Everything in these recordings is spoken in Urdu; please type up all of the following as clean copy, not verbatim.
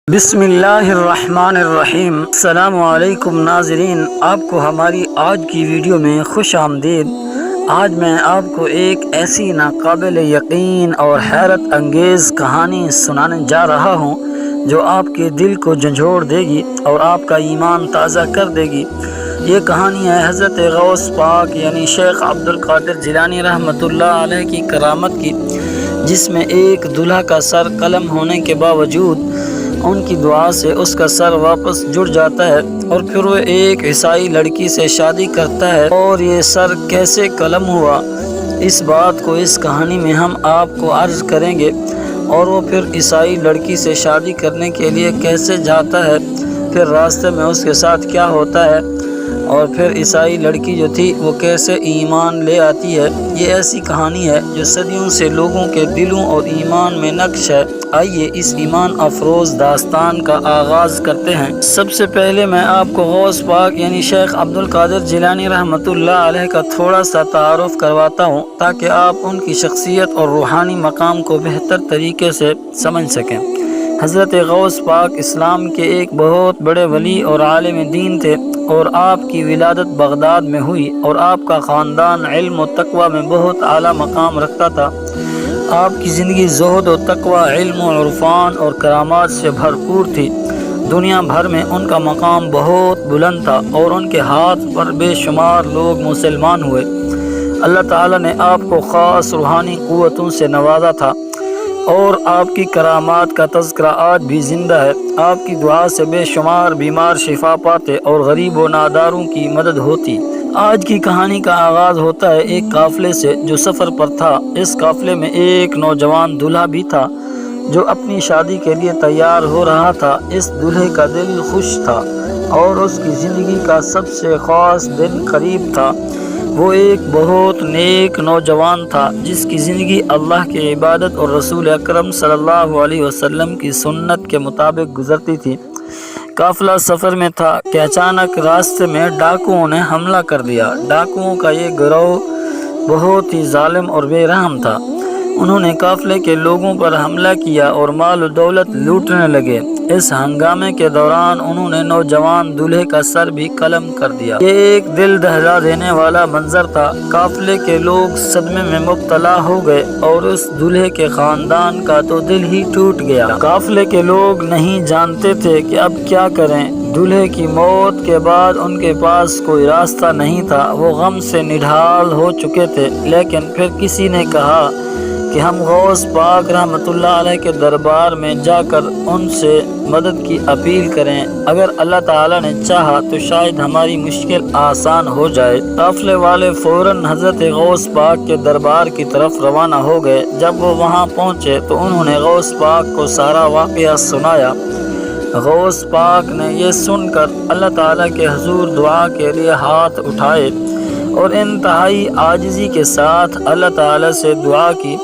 بسم اللہ الرحمن الرحیم۔ السلام علیکم ناظرین، آپ کو ہماری آج کی ویڈیو میں خوش آمدید۔ آج میں آپ کو ایک ایسی ناقابل یقین اور حیرت انگیز کہانی سنانے جا رہا ہوں جو آپ کے دل کو جھنجھوڑ دے گی اور آپ کا ایمان تازہ کر دے گی۔ یہ کہانی ہے حضرت غوث پاک یعنی شیخ عبدالقادر جیلانی رحمۃ اللہ علیہ کی کرامت کی، جس میں ایک دلہا کا سر قلم ہونے کے باوجود ان کی دعا سے اس کا سر واپس جڑ جاتا ہے اور پھر وہ ایک عیسائی لڑکی سے شادی کرتا ہے۔ اور یہ سر کیسے قلم ہوا، اس بات کو اس کہانی میں ہم آپ کو عرض کریں گے، اور وہ پھر عیسائی لڑکی سے شادی کرنے کے لیے کیسے جاتا ہے، پھر راستے میں اس کے ساتھ کیا ہوتا ہے، اور پھر عیسائی لڑکی جو تھی وہ کیسے ایمان لے آتی ہے۔ یہ ایسی کہانی ہے جو صدیوں سے لوگوں کے دلوں اور ایمان میں نقش ہے۔ آئیے اس ایمان افروز داستان کا آغاز کرتے ہیں۔ سب سے پہلے میں آپ کو غوث پاک یعنی شیخ عبدالقادر جیلانی رحمۃ اللہ علیہ کا تھوڑا سا تعارف کرواتا ہوں، تاکہ آپ ان کی شخصیت اور روحانی مقام کو بہتر طریقے سے سمجھ سکیں۔ حضرت غوث پاک اسلام کے ایک بہت بڑے ولی اور عالم دین تھے، اور آپ کی ولادت بغداد میں ہوئی، اور آپ کا خاندان علم و تقوی میں بہت اعلیٰ مقام رکھتا تھا۔ آپ کی زندگی زہد و تقوی، علم و عرفان اور کرامات سے بھرپور تھی۔ دنیا بھر میں ان کا مقام بہت بلند تھا، اور ان کے ہاتھ پر بے شمار لوگ مسلمان ہوئے۔ اللہ تعالیٰ نے آپ کو خاص روحانی قوتوں سے نوازا تھا، اور آپ کی کرامات کا تذکرہ آج بھی زندہ ہے۔ آپ کی دعا سے بے شمار بیمار شفا پاتے اور غریب و ناداروں کی مدد ہوتی۔ آج کی کہانی کا آغاز ہوتا ہے ایک قافلے سے جو سفر پر تھا۔ اس قافلے میں ایک نوجوان دلہا بھی تھا جو اپنی شادی کے لیے تیار ہو رہا تھا۔ اس دلہے کا دل خوش تھا اور اس کی زندگی کا سب سے خاص دن قریب تھا۔ وہ ایک بہت نیک نوجوان تھا جس کی زندگی اللہ کی عبادت اور رسول اکرم صلی اللہ علیہ وسلم کی سنت کے مطابق گزرتی تھی۔ قافلہ سفر میں تھا کہ اچانک راستے میں ڈاکوؤں نے حملہ کر دیا۔ ڈاکوؤں کا یہ گروہ بہت ہی ظالم اور بے رحم تھا۔ انہوں نے قافلے کے لوگوں پر حملہ کیا اور مال و دولت لوٹنے لگے۔ اس ہنگامے کے دوران انہوں نے نوجوان دلہے کا سر بھی قلم کر دیا۔ یہ ایک دل دہلا دینے والا منظر تھا۔ قافلے کے لوگ صدمے میں مبتلا ہو گئے اور اس دلہے کے خاندان کا تو دل ہی ٹوٹ گیا۔ قافلے کے لوگ نہیں جانتے تھے کہ اب کیا کریں۔ دلہے کی موت کے بعد ان کے پاس کوئی راستہ نہیں تھا۔ وہ غم سے نڈھال ہو چکے تھے، لیکن پھر کسی نے کہا کہ ہم غوث پاک رحمۃ اللہ علیہ کے دربار میں جا کر ان سے مدد کی اپیل کریں۔ اگر اللہ تعالیٰ نے چاہا تو شاید ہماری مشکل آسان ہو جائے۔ قافلے والے فوراً حضرت غوث پاک کے دربار کی طرف روانہ ہو گئے۔ جب وہ وہاں پہنچے تو انہوں نے غوث پاک کو سارا واقعہ سنایا۔ غوث پاک نے یہ سن کر اللہ تعالیٰ کے حضور دعا کے لیے ہاتھ اٹھائے اور انتہائی عاجزی کے ساتھ اللہ تعالیٰ سے دعا کی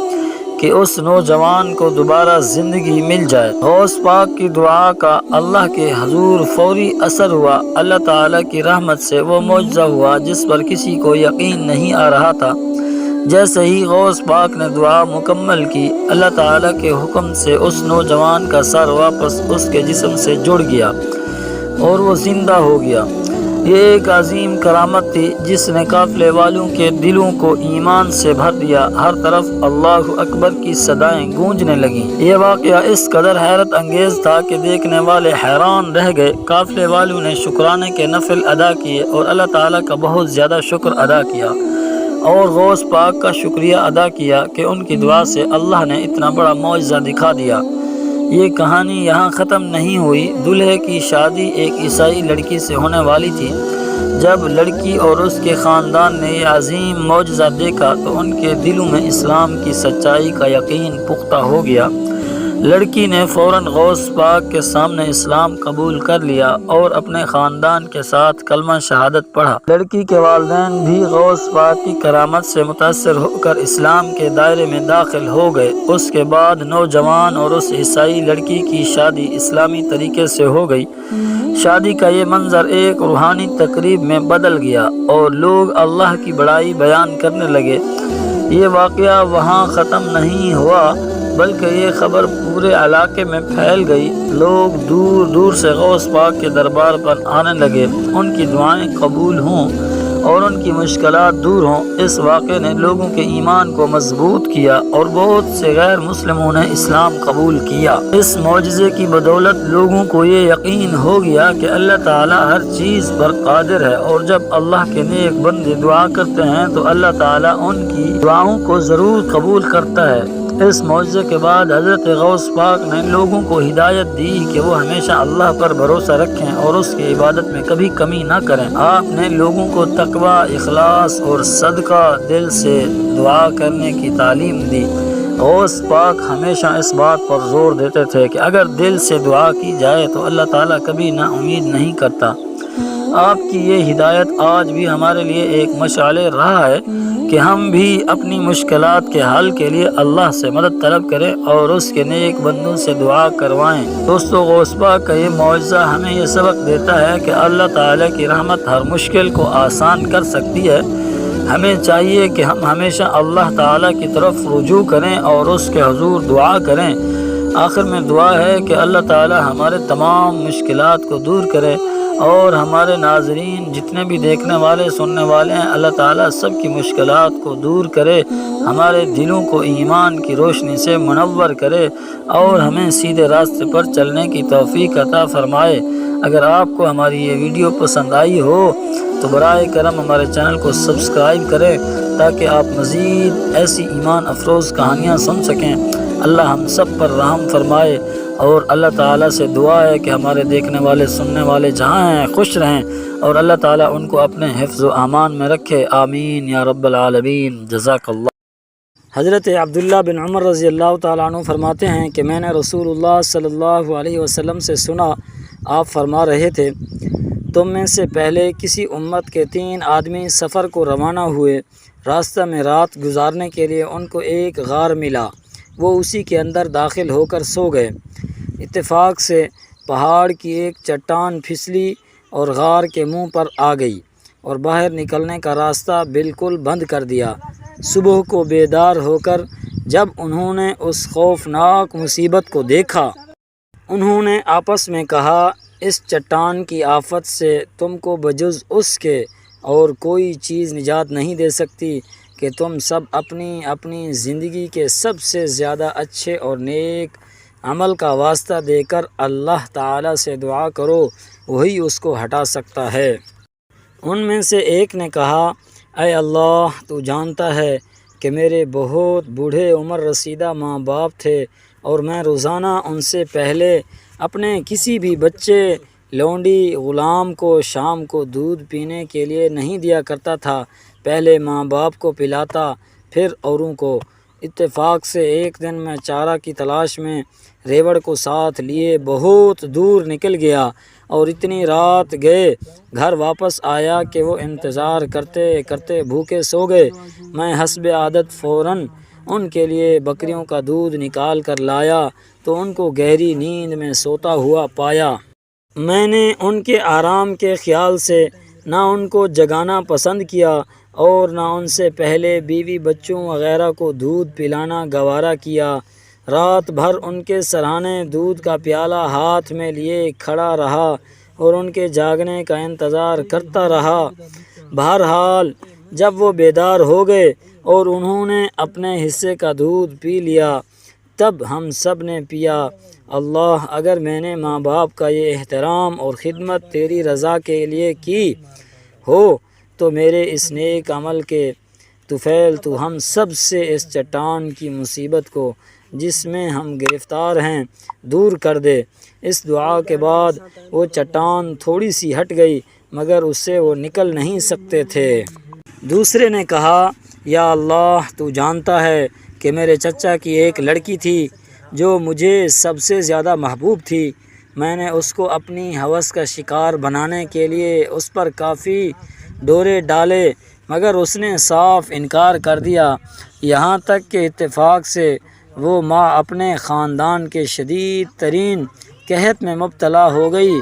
کہ اس نوجوان کو دوبارہ زندگی مل جائے۔ غوث پاک کی دعا کا اللہ کے حضور فوری اثر ہوا۔ اللہ تعالیٰ کی رحمت سے وہ معجزہ ہوا جس پر کسی کو یقین نہیں آ رہا تھا۔ جیسے ہی غوث پاک نے دعا مکمل کی، اللہ تعالیٰ کے حکم سے اس نوجوان کا سر واپس اس کے جسم سے جڑ گیا اور وہ زندہ ہو گیا۔ یہ ایک عظیم کرامت تھی جس نے قافلے والوں کے دلوں کو ایمان سے بھر دیا۔ ہر طرف اللہ اکبر کی صدائیں گونجنے لگیں۔ یہ واقعہ اس قدر حیرت انگیز تھا کہ دیکھنے والے حیران رہ گئے۔ قافلے والوں نے شکرانے کے نفل ادا کیے اور اللہ تعالیٰ کا بہت زیادہ شکر ادا کیا، اور غوث پاک کا شکریہ ادا کیا کہ ان کی دعا سے اللہ نے اتنا بڑا معجزہ دکھا دیا۔ یہ کہانی یہاں ختم نہیں ہوئی۔ دلہے کی شادی ایک عیسائی لڑکی سے ہونے والی تھی۔ جب لڑکی اور اس کے خاندان نے یہ عظیم معجزہ دیکھا تو ان کے دلوں میں اسلام کی سچائی کا یقین پختہ ہو گیا۔ لڑکی نے فوراً غوث پاک کے سامنے اسلام قبول کر لیا اور اپنے خاندان کے ساتھ کلمہ شہادت پڑھا۔ لڑکی کے والدین بھی غوث پاک کی کرامت سے متاثر ہو کر اسلام کے دائرے میں داخل ہو گئے۔ اس کے بعد نوجوان اور اس عیسائی لڑکی کی شادی اسلامی طریقے سے ہو گئی۔ شادی کا یہ منظر ایک روحانی تقریب میں بدل گیا اور لوگ اللہ کی بڑائی بیان کرنے لگے۔ یہ واقعہ وہاں ختم نہیں ہوا۔ بلکہ یہ خبر پورے علاقے میں پھیل گئی۔ لوگ دور دور سے غوث پاک کے دربار پر آنے لگے، ان کی دعائیں قبول ہوں اور ان کی مشکلات دور ہوں۔ اس واقعے نے لوگوں کے ایمان کو مضبوط کیا اور بہت سے غیر مسلموں نے اسلام قبول کیا۔ اس معجزے کی بدولت لوگوں کو یہ یقین ہو گیا کہ اللہ تعالیٰ ہر چیز پر قادر ہے، اور جب اللہ کے نیک بندے دعا کرتے ہیں تو اللہ تعالیٰ ان کی دعاؤں کو ضرور قبول کرتا ہے۔ اس معجزے کے بعد حضرت غوث پاک نے لوگوں کو ہدایت دی کہ وہ ہمیشہ اللہ پر بھروسہ رکھیں اور اس کی عبادت میں کبھی کمی نہ کریں۔ آپ نے لوگوں کو تقوی، اخلاص اور صدقہ دل سے دعا کرنے کی تعلیم دی۔ غوث پاک ہمیشہ اس بات پر زور دیتے تھے کہ اگر دل سے دعا کی جائے تو اللہ تعالیٰ کبھی نا امید نہیں کرتا۔ آپ کی یہ ہدایت آج بھی ہمارے لیے ایک مشعل راہ ہے کہ ہم بھی اپنی مشکلات کے حل کے لیے اللہ سے مدد طلب کریں اور اس کے نیک بندوں سے دعا کروائیں۔ دوستو، غوث پاک کا یہ معجزہ ہمیں یہ سبق دیتا ہے کہ اللہ تعالیٰ کی رحمت ہر مشکل کو آسان کر سکتی ہے۔ ہمیں چاہیے کہ ہم ہمیشہ اللہ تعالیٰ کی طرف رجوع کریں اور اس کے حضور دعا کریں۔ آخر میں دعا ہے کہ اللہ تعالیٰ ہمارے تمام مشکلات کو دور کرے اور ہمارے ناظرین جتنے بھی دیکھنے والے سننے والے ہیں، اللہ تعالیٰ سب کی مشکلات کو دور کرے، ہمارے دلوں کو ایمان کی روشنی سے منور کرے اور ہمیں سیدھے راستے پر چلنے کی توفیق عطا فرمائے۔ اگر آپ کو ہماری یہ ویڈیو پسند آئی ہو تو برائے کرم ہمارے چینل کو سبسکرائب کریں تاکہ آپ مزید ایسی ایمان افروز کہانیاں سن سکیں۔ اللہ ہم سب پر رحم فرمائے، اور اللہ تعالیٰ سے دعا ہے کہ ہمارے دیکھنے والے سننے والے جہاں ہیں خوش رہیں، اور اللہ تعالیٰ ان کو اپنے حفظ و امان میں رکھے۔ آمین یا رب العالمین۔ جزاک اللہ۔ حضرت عبداللہ بن عمر رضی اللہ تعالیٰ عنہ فرماتے ہیں کہ میں نے رسول اللہ صلی اللہ علیہ وسلم سے سنا، آپ فرما رہے تھے، تم میں سے پہلے کسی امت کے 3 آدمی سفر کو روانہ ہوئے۔ راستہ میں رات گزارنے کے لیے ان کو ایک غار ملا، وہ اسی کے اندر داخل ہو کر سو گئے۔ اتفاق سے پہاڑ کی ایک چٹان پھسلی اور غار کے منہ پر آ گئی اور باہر نکلنے کا راستہ بالکل بند کر دیا۔ صبح کو بیدار ہو کر جب انہوں نے اس خوفناک مصیبت کو دیکھا، انہوں نے آپس میں کہا، اس چٹان کی آفت سے تم کو بجز اس کے اور کوئی چیز نجات نہیں دے سکتی کہ تم سب اپنی اپنی زندگی کے سب سے زیادہ اچھے اور نیک عمل کا واسطہ دے کر اللہ تعالیٰ سے دعا کرو، وہی اس کو ہٹا سکتا ہے۔ ان میں سے ایک نے کہا، اے اللہ، تو جانتا ہے کہ میرے بہت بوڑھے عمر رسیدہ ماں باپ تھے اور میں روزانہ ان سے پہلے اپنے کسی بھی بچے، لونڈی، غلام کو شام کو دودھ پینے کے لیے نہیں دیا کرتا تھا، پہلے ماں باپ کو پلاتا پھر اوروں کو۔ اتفاق سے ایک دن میں چارہ کی تلاش میں ریوڑ کو ساتھ لیے بہت دور نکل گیا اور اتنی رات گئے، گھر واپس آیا کہ وہ انتظار کرتے کرتے بھوکے سو گئے۔ میں حسب عادت فوراً ان کے لیے بکریوں کا دودھ نکال کر لایا تو ان کو گہری نیند میں سوتا ہوا پایا۔ میں نے ان کے آرام کے خیال سے نہ ان کو جگانا پسند کیا اور نہ ان سے پہلے بیوی بچوں وغیرہ کو دودھ پلانا گوارا کیا۔ رات بھر ان کے سرہانے دودھ کا پیالہ ہاتھ میں لیے کھڑا رہا اور ان کے جاگنے کا انتظار کرتا رہا۔ بہرحال جب وہ بیدار ہو گئے اور انہوں نے اپنے حصے کا دودھ پی لیا، تب ہم سب نے پیا۔ اللہ، اگر میں نے ماں باپ کا یہ احترام اور خدمت تیری رضا کے لیے کی ہو تو میرے اس نیک عمل کے طفیل تو ہم سب سے اس چٹان کی مصیبت کو جس میں ہم گرفتار ہیں دور کر دے۔ اس دعا کے بعد وہ چٹان تھوڑی سی ہٹ گئی مگر اس سے وہ نکل نہیں سکتے تھے۔ دوسرے نے کہا، یا اللہ، تو جانتا ہے کہ میرے چچا کی ایک لڑکی تھی جو مجھے سب سے زیادہ محبوب تھی۔ میں نے اس کو اپنی ہوس کا شکار بنانے کے لیے اس پر کافی ڈورے ڈالے مگر اس نے صاف انکار کر دیا، یہاں تک کہ اتفاق سے وہ ماں اپنے خاندان کے شدید ترین قحط میں مبتلا ہو گئی۔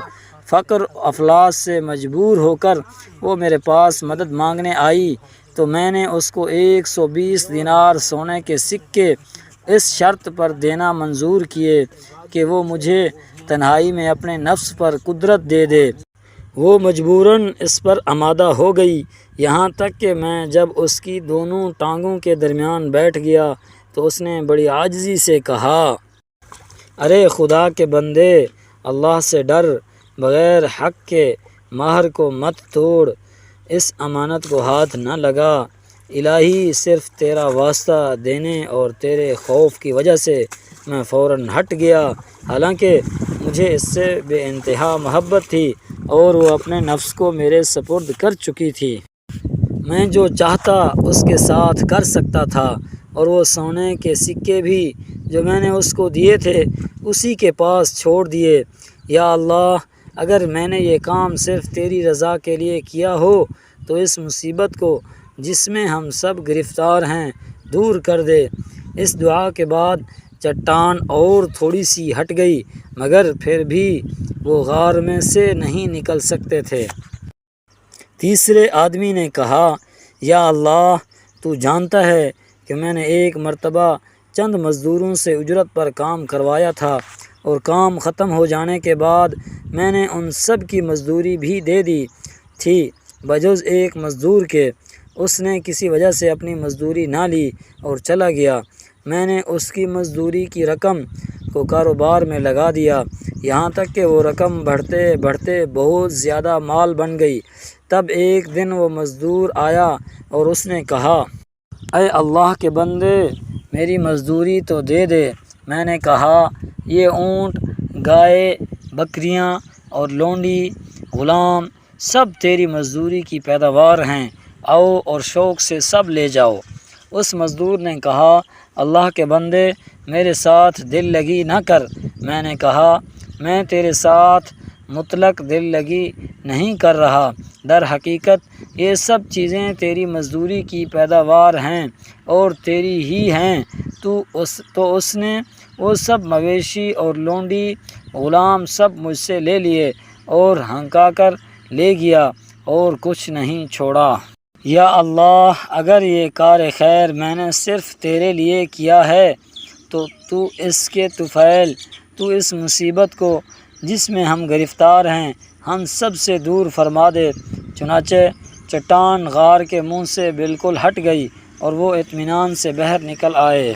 فقر افلاس سے مجبور ہو کر وہ میرے پاس مدد مانگنے آئی تو میں نے اس کو 120 دینار سونے کے سکے اس شرط پر دینا منظور کیے کہ وہ مجھے تنہائی میں اپنے نفس پر قدرت دے دے۔ وہ مجبوراً اس پر آمادہ ہو گئی، یہاں تک کہ میں جب اس کی دونوں ٹانگوں کے درمیان بیٹھ گیا تو اس نے بڑی عاجزی سے کہا، ارے خدا کے بندے، اللہ سے ڈر، بغیر حق کے مہر کو مت توڑ، اس امانت کو ہاتھ نہ لگا۔ الہی صرف تیرا واسطہ دینے اور تیرے خوف کی وجہ سے میں فوراً ہٹ گیا، حالانکہ مجھے اس سے بے انتہا محبت تھی اور وہ اپنے نفس کو میرے سپرد کر چکی تھی۔ میں جو چاہتا اس کے ساتھ کر سکتا تھا، اور وہ سونے کے سکے بھی جو میں نے اس کو دیے تھے اسی کے پاس چھوڑ دیے۔ یا اللہ، اگر میں نے یہ کام صرف تیری رضا کے لیے کیا ہو تو اس مصیبت کو جس میں ہم سب گرفتار ہیں دور کر دے۔ اس دعا کے بعد چٹان اور تھوڑی سی ہٹ گئی، مگر پھر بھی وہ غار میں سے نہیں نکل سکتے تھے۔ تیسرے آدمی نے کہا، یا اللہ، تو جانتا ہے کہ میں نے ایک مرتبہ چند مزدوروں سے اجرت پر کام کروایا تھا، اور کام ختم ہو جانے کے بعد میں نے ان سب کی مزدوری بھی دے دی تھی بجز ایک مزدور کے۔ اس نے کسی وجہ سے اپنی مزدوری نہ لی اور چلا گیا۔ میں نے اس کی مزدوری کی رقم کو کاروبار میں لگا دیا، یہاں تک کہ وہ رقم بڑھتے بڑھتے بہت زیادہ مال بن گئی۔ تب ایک دن وہ مزدور آیا اور اس نے کہا، اے اللہ کے بندے، میری مزدوری تو دے دے۔ میں نے کہا، یہ اونٹ، گائے، بکریاں اور لونڈی، غلام سب تیری مزدوری کی پیداوار ہیں، آؤ اور شوق سے سب لے جاؤ۔ اس مزدور نے کہا، اللہ کے بندے، میرے ساتھ دل لگی نہ کر۔ میں نے کہا، میں تیرے ساتھ مطلق دل لگی نہیں کر رہا، در حقیقت یہ سب چیزیں تیری مزدوری کی پیداوار ہیں اور تیری ہی ہیں۔ تو اس نے وہ سب مویشی اور لونڈی، غلام سب مجھ سے لے لیے اور ہنکا کر لے گیا اور کچھ نہیں چھوڑا۔ یا اللہ، اگر یہ کار خیر میں نے صرف تیرے لیے کیا ہے تو اس کے طفیل، تو اس مصیبت کو جس میں ہم گرفتار ہیں ہم سب سے دور فرما دے۔ چنانچہ چٹان غار کے منہ سے بالکل ہٹ گئی اور وہ اطمینان سے باہر نکل آئے۔